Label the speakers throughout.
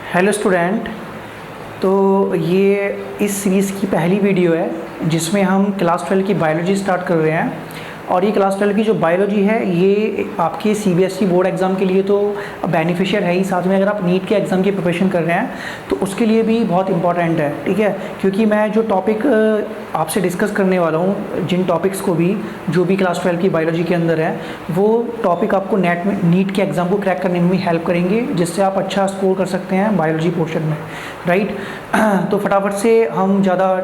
Speaker 1: Hello student. तो ये इस सीरीज़ की पहली वीडियो है जिसमें हम क्लास 12 की बायोलॉजी स्टार्ट कर रहे हैं। और ये क्लास 12 की जो बायोलॉजी है ये आपके सीबीएसई बोर्ड एग्ज़ाम के लिए तो बेनिफिशियल है ही, साथ में अगर आप नीट के एग्ज़ाम की प्रिपरेशन कर रहे हैं तो उसके लिए भी बहुत इंपॉर्टेंट है। ठीक है, क्योंकि मैं जो टॉपिक आपसे डिस्कस करने वाला हूँ, जिन टॉपिक्स को भी जो भी क्लास 12 की बायोलॉजी के अंदर है, वो टॉपिक आपको नीट के एग्ज़ाम को क्रैक करने में भी हेल्प करेंगे, जिससे आप अच्छा स्कोर कर सकते हैं बायोलॉजी पोर्शन में। राइट। तो फटाफट से हम ज़्यादा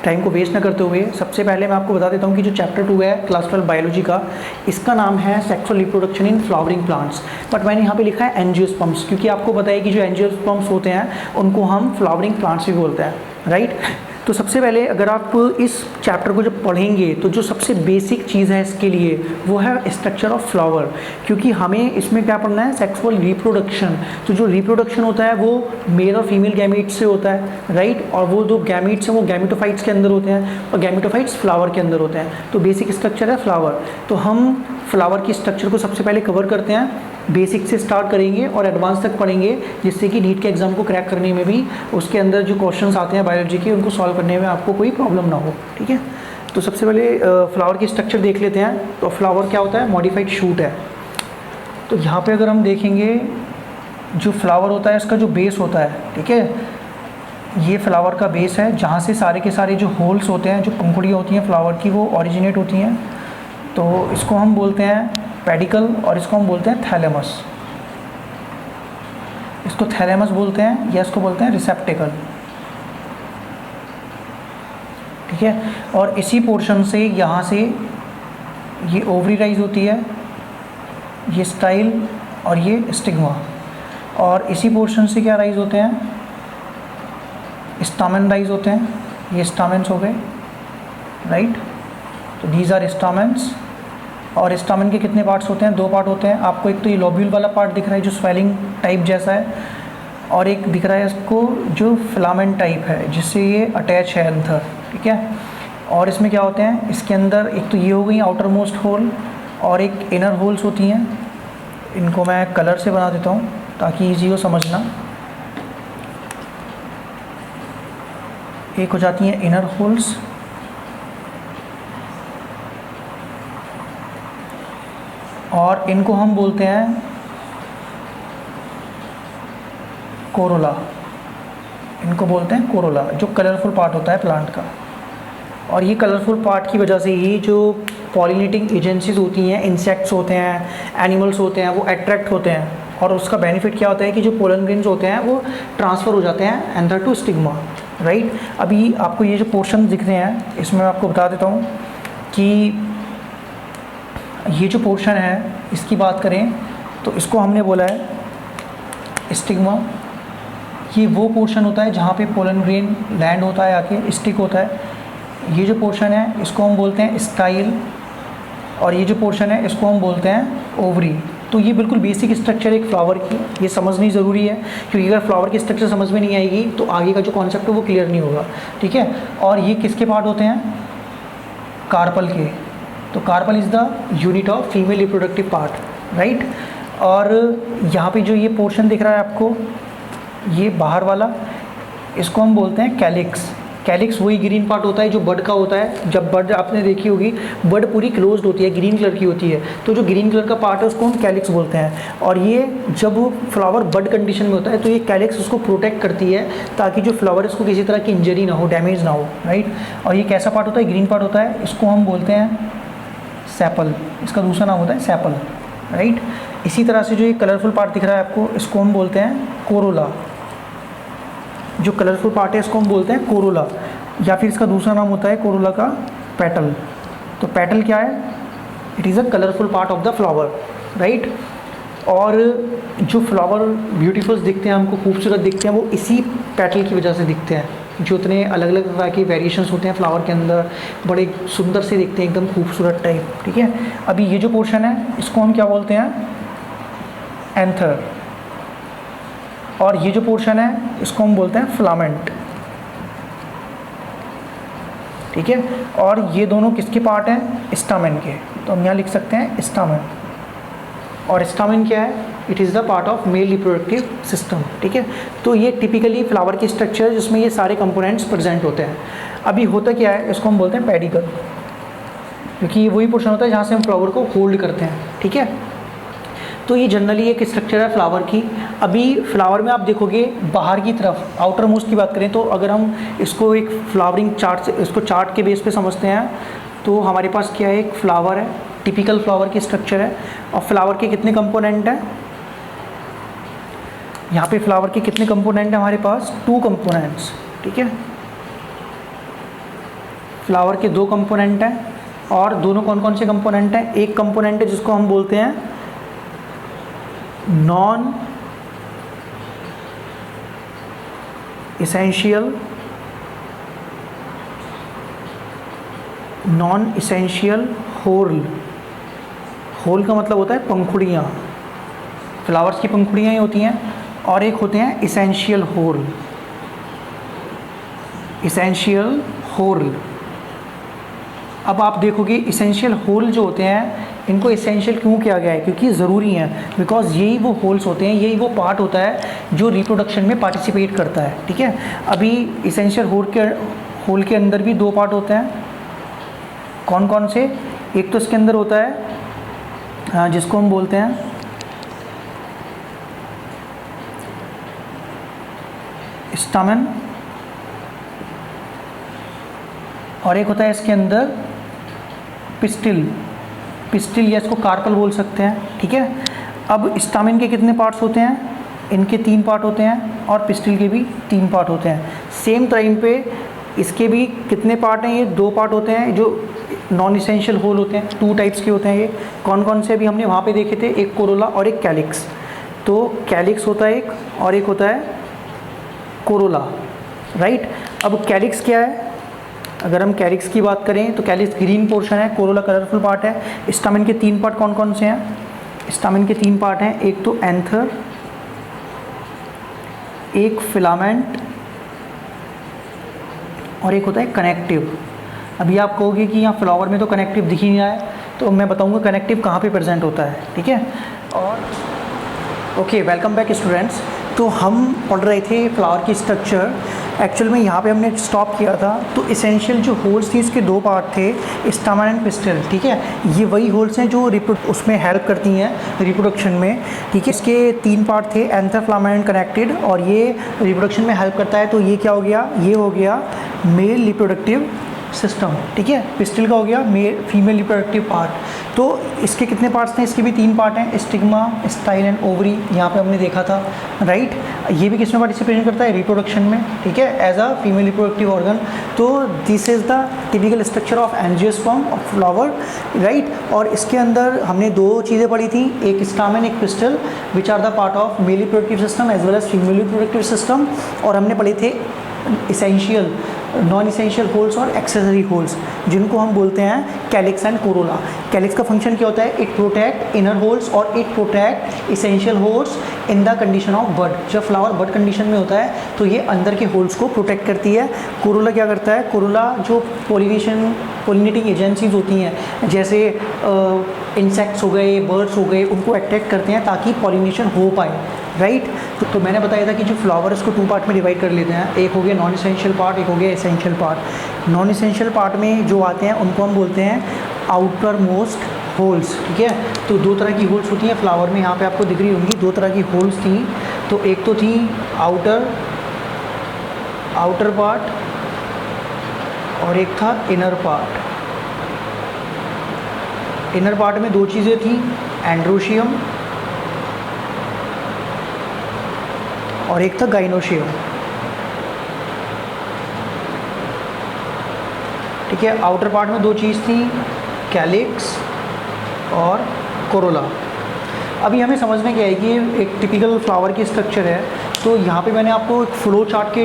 Speaker 1: टाइम को वेस्ट न करते हुए सबसे पहले मैं आपको बता देता हूँ कि जो चैप्टर 2 है क्लास 12 बायोलॉजी का, इसका नाम है sexual reproduction in flowering plants. But मैंने यहाँ पे लिखा है एंजियोस्पर्म्स, क्योंकि आपको पता है कि जो एंजियोस्पर्म्स होते हैं उनको हम फ्लावरिंग प्लांट्स भी बोलते हैं। राइट। तो सबसे पहले अगर आप इस चैप्टर को जब पढ़ेंगे तो जो सबसे बेसिक चीज़ है इसके लिए वो है स्ट्रक्चर ऑफ फ्लावर, क्योंकि हमें इसमें क्या पढ़ना है, सेक्सुअल रिप्रोडक्शन। तो जो रिप्रोडक्शन होता है वो मेल और फीमेल गैमीट्स से होता है। राइट। और वो जो गैमीट्स हैं वो गैमेटोफाइट्स के अंदर होते हैं और गैमेटोफाइट्स फ्लावर के अंदर होते हैं। तो बेसिक स्ट्रक्चर है फ्लावर। तो हम फ्लावर की स्ट्रक्चर को सबसे पहले कवर करते हैं, बेसिक से स्टार्ट करेंगे और एडवांस तक पढ़ेंगे, जिससे कि नीट के एग्ज़ाम को क्रैक करने में भी उसके अंदर जो क्वेश्चंस आते हैं बायोलॉजी के उनको सॉल्व करने में आपको कोई प्रॉब्लम ना हो। ठीक है। तो सबसे पहले फ्लावर की स्ट्रक्चर देख लेते हैं। तो फ्लावर क्या होता है, मॉडिफाइड शूट है। तो यहाँ पे अगर हम देखेंगे जो फ्लावर होता है इसका जो बेस होता है, ठीक है, ये फ्लावर का बेस है जहाँ से सारे के सारे जो होल्स होते हैं, जो पंखुड़ियाँ होती हैं फ्लावर की, वो ओरिजिनेट होती हैं। तो इसको हम बोलते हैं पेडिकल और इसको हम बोलते हैं थैलेमस। इसको थैलेमस बोलते हैं या इसको बोलते हैं रिसेप्टेकल। ठीक है। और इसी पोर्शन से यहाँ से ये ओवरी राइज होती है, ये स्टाइल और ये स्टिग्मा। और इसी पोर्शन से क्या राइज होते हैं, स्टामेन राइज होते हैं। ये स्टामेन्स हो गए। राइट। तो दीज आर स्टामेन्स। और स्टामेन के कितने पार्ट्स होते हैं, 2 पार्ट होते हैं। आपको एक तो ये लोब्यूल वाला पार्ट दिख रहा है जो स्वेलिंग टाइप जैसा है, और एक दिख रहा है इसको जो फिलामेंट टाइप है जिससे ये अटैच है अंदर। ठीक है। और इसमें क्या होते हैं, इसके अंदर एक तो ये हो गई आउटर मोस्ट होल और एक इनर होल्स होती हैं। इनको मैं कलर से बना देता हूँ ताकि ईजी हो समझना। एक हो जाती हैं इनर होल्स और इनको हम बोलते हैं कोरोला। इनको बोलते हैं कोरोला, जो कलरफुल पार्ट होता है प्लांट का। और ये कलरफुल पार्ट की वजह से ही जो पॉलिनेटिंग एजेंसीज होती हैं, इंसेक्ट्स होते हैं, एनिमल्स होते हैं, वो अट्रैक्ट होते हैं। और उसका बेनिफिट क्या होता है कि जो पोलन ग्रेन्स होते हैं वो ट्रांसफ़र हो जाते हैं एंथर टू स्टिग्मा। राइट। अभी आपको ये जो पोर्शन दिख रहे हैं इसमें मैं आपको बता देता हूँ कि ये जो पोर्शन है इसकी बात करें तो इसको हमने बोला है स्टिग्मा। ये वो पोर्शन होता है जहाँ पे पोलन ग्रेन लैंड होता है, आके स्टिक होता है। ये जो पोर्शन है इसको हम बोलते हैं स्टाइल और ये जो पोर्शन है इसको हम बोलते हैं ओवरी। तो ये बिल्कुल बेसिक स्ट्रक्चर एक फ्लावर की, ये समझनी ज़रूरी है, क्योंकि अगर फ्लावर की स्ट्रक्चर समझ में नहीं आएगी तो आगे का जो कॉन्सेप्ट है वो क्लियर नहीं होगा। ठीक है। और ये किसके पार्ट होते हैं, कार्पल के। तो carpel is the unit of female reproductive part. Right. और यहाँ पे जो ये पोर्शन दिख रहा है आपको, ये बाहर वाला, इसको हम बोलते हैं कैलिक्स। कैलिक्स वही ग्रीन पार्ट होता है जो बड का होता है। जब बड आपने देखी होगी, बड पूरी क्लोज्ड होती है, ग्रीन कलर की होती है, तो जो ग्रीन कलर का पार्ट है उसको हम कैलिक्स बोलते हैं। और ये जब फ्लावर बड कंडीशन में होता है तो ये कैलिक्स उसको प्रोटेक्ट करती है ताकि जो फ्लावर है उसको किसी तरह की इंजरी ना हो, डैमेज ना हो। राइट। और ये कैसा पार्ट होता है, ग्रीन पार्ट होता है, इसको हम बोलते हैं सेपल। इसका दूसरा नाम होता है सेपल। राइट। इसी तरह से जो ये कलरफुल पार्ट दिख रहा है आपको, इसको हम बोलते हैं कोरोला। जो कलरफुल पार्ट है इसको हम बोलते हैं कोरोला, या फिर इसका दूसरा नाम होता है कोरोला का पेटल। तो पेटल क्या है, it is a colourful part of the flower. Right. और जो फ्लावर ब्यूटीफुल दिखते हैं, हमको खूबसूरत दिखते हैं, वो इसी पेटल की वजह से दिखते हैं। जो इतने अलग अलग तरह के वेरिएशंस होते हैं फ्लावर के अंदर, बड़े सुंदर से दिखते हैं, एकदम खूबसूरत टाइप। ठीक है। अभी ये जो पोर्शन है इसको हम क्या बोलते हैं, एंथर। और ये जो पोर्शन है इसको हम बोलते हैं फिलामेंट। ठीक है। और ये दोनों किसके पार्ट हैं, स्टामेन के। तो हम यहाँ लिख सकते हैं स्टामेन। और स्टामेन क्या है, it is the part of male reproductive system, ठीक है। तो ये टिपिकली फ्लावर की स्ट्रक्चर है जिसमें ये सारे कंपोनेंट्स प्रेजेंट होते हैं। अभी होता क्या है, इसको हम बोलते हैं पेडिकल, क्योंकि ये वही पोर्शन होता है जहाँ से हम फ्लावर को होल्ड करते हैं, ठीक है। तो ये जनरली एक स्ट्रक्चर है फ्लावर की। अभी फ्लावर में आप देखोगे बाहर की तरफ, आउटर मोस्ट की बात करें तो अगर हम इसको एक फ्लावरिंग चार्ट से, इसको चार्ट के बेस पे समझते हैं, तो हमारे पास क्या है, एक फ्लावर है, टिपिकल फ्लावर की स्ट्रक्चर है। और फ्लावर के कितने कंपोनेंट हैं, यहाँ पे फ्लावर के कितने कंपोनेंट हैं हमारे पास, 2 कंपोनेंट्स, ठीक है। फ्लावर के 2 कंपोनेंट हैं, और दोनों कौन कौन से कंपोनेंट हैं, एक कंपोनेंट है जिसको हम बोलते हैं नॉन इसेंशियल होल। होल का मतलब होता है पंखुड़ियाँ, फ्लावर्स की पंखुड़ियाँ ही होती हैं। और एक होते हैं इसेंशियल होल। अब आप देखोगे इसेंशियल होल जो होते हैं, इनको इसेंशियल क्यों किया गया है, क्योंकि ज़रूरी हैं, बिकॉज यही वो होल्स होते हैं, यही वो पार्ट होता है जो रिप्रोडक्शन में पार्टिसिपेट करता है, ठीक है। अभी इसेंशियल होल के अंदर भी 2 पार्ट होते हैं, कौन कौन से, एक तो इसके अंदर होता है जिसको हम बोलते हैं स्टामेन, और एक होता है इसके अंदर पिस्टिल या इसको कार्पल बोल सकते हैं, ठीक है। अब स्टामेन के कितने पार्ट्स होते हैं, इनके 3 पार्ट होते हैं, और पिस्टिल के भी 3 पार्ट होते हैं। सेम टाइम पे इसके भी कितने पार्ट हैं, ये 2 पार्ट होते हैं जो नॉन इसेंशियल होल होते हैं, 2 टाइप्स के होते हैं। ये कौन कौन से अभी हमने वहाँ पे देखे थे, एक कोरोला और एक कैलिक्स। तो कैलिक्स होता है एक, और एक होता है कोरोला, राइट। अब कैलिक्स क्या है, अगर हम कैलिक्स की बात करें तो कैलिक्स ग्रीन पोर्शन है, कोरोला कलरफुल पार्ट है। स्टामेन के 3 पार्ट कौन कौन से हैं, स्टामेन के 3 पार्ट हैं, एक तो एंथर, एक फिलामेंट, और एक होता है कनेक्टिव। अभी आप कहोगे कि यहाँ फ्लावर में तो कनेक्टिव दिख ही नहीं रहा है, तो मैं बताऊँगा कनेक्टिव कहाँ पे प्रेजेंट होता है, ठीक है। और ओके, वेलकम बैक स्टूडेंट्स। तो हम पढ़ रहे थे फ्लावर की स्ट्रक्चर। एक्चुअल में यहाँ पे हमने स्टॉप किया था। तो इसेंशियल जो होल्स थी, इसके 2 पार्ट थे, स्टामेन एंड पिस्टिल, ठीक है। ये वही होल्स हैं जो उसमें हेल्प करती हैं रिप्रोडक्शन में, ठीक है। इसके 3 पार्ट थे, एंथर, फिलामेंट, कनेक्टेड, और ये रिप्रोडक्शन में हेल्प करता है। तो ये क्या हो गया, ये हो गया मेल रिप्रोडक्टिव सिस्टम, ठीक है। पिस्टिल का हो गया फीमेल रिप्रोडक्टिव पार्ट। तो इसके कितने पार्ट्स थे, इसके भी 3 पार्ट हैं, स्टिग्मा, स्टाइल एंड ओवरी, यहाँ पे हमने देखा था, राइट। ये भी किसमें पार्टिसिपेशन करता है, रिप्रोडक्शन में, ठीक है, as a female reproductive organ. तो this is the typical structure of angiosperm of flower, right. और इसके अंदर हमने 2 चीज़ें पढ़ी थी, एक स्टामेन, एक pistil, which are the part of male reproductive system as well as female reproductive system. और हमने पढ़े थे इसेंशियल, नॉन इसेंशियल होल्स और एक्सेसरी होल्स, जिनको हम बोलते हैं कैलिक्स एंड कोरोला। कैलिक्स का फंक्शन क्या होता है, इट प्रोटेक्ट इनर होल्स और it protect essential whorls in the condition of bud. जब फ्लावर बड कंडीशन में होता है तो ये अंदर के होल्स को प्रोटेक्ट करती है। कोरोला क्या करता है, कोरोला जो पोलिनेटिंग एजेंसीज होती हैं, जैसे इंसेक्ट्स हो गए, बर्ड्स हो गए, उनको अट्रैक्ट करते हैं ताकि पॉलिनेशन हो पाए, राइट। तो मैंने बताया था कि जो फ्लावर इसको 2 पार्ट में डिवाइड कर लेते हैं, एक हो गया नॉन इसेंशियल पार्ट, एक हो गया essential part. Non essential part में जो आते हैं उनको हम बोलते हैं आउटर मोस्ट होल्स, ठीक है। तो 2 तरह की होल्स होती हैं फ्लावर में, यहाँ पे आपको दिख रही होंगी 2 तरह की होल्स थी। तो एक तो थी आउटर पार्ट और एक था इनर पार्ट। इनर पार्ट में 2 चीज़ें थी, एंड्रोशियम और एक था गाइनोशियम, ठीक है। आउटर पार्ट में 2 चीज़ थी, कैलिक्स और कोरोला। अभी हमें समझ में क्या है कि एक टिपिकल फ्लावर की स्ट्रक्चर है। तो यहाँ पे मैंने आपको एक फ्लो चार्ट के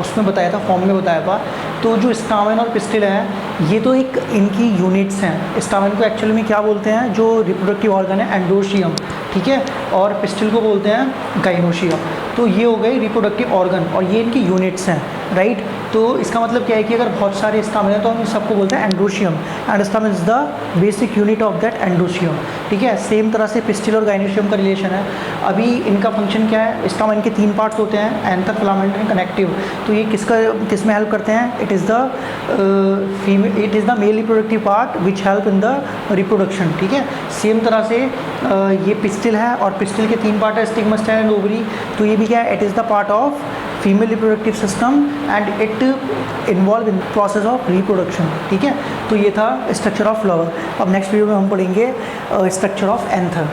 Speaker 1: उसमें बताया था, फॉर्म में बताया था। तो जो स्टामेन और पिस्टिल हैं, ये तो एक इनकी यूनिट्स हैं। स्टामेन को एक्चुअली में क्या बोलते हैं, जो रिप्रोडक्टिव ऑर्गन है, एंड्रोशियम, ठीक है, और पिस्टिल को बोलते हैं गाइनोशियम। तो ये हो गए रिप्रोडक्टिव ऑर्गन और ये इनकी यूनिट्स हैं, राइट। तो इसका मतलब क्या है कि अगर बहुत सारे स्टैमेन हैं तो हम सबको बोलते हैं androecium, and stamen is the basic unit of that androecium, ठीक है। सेम तरह से पिस्टिल और गाइनोशियम का रिलेशन है। अभी इनका फंक्शन क्या है, स्टैमेन के 3 पार्ट्स होते हैं, एंथर, फिलामेंट एंड कनेक्टिव। तो ये किस में हेल्प करते हैं, it is the male reproductive part which help in the reproduction, ठीक है। सेम तरह से ये पिस्टिल है और पिस्टिल के 3 पार्ट है, स्टिग्मा, स्टेम एंड ओवरी। तो ये भी क्या है, it is the part of female reproductive system and it involve in process of reproduction, ठीक है। तो ये था स्ट्रक्चर ऑफ फ्लावर। अब नेक्स्ट वीडियो में हम पढ़ेंगे स्ट्रक्चर ऑफ एंथर।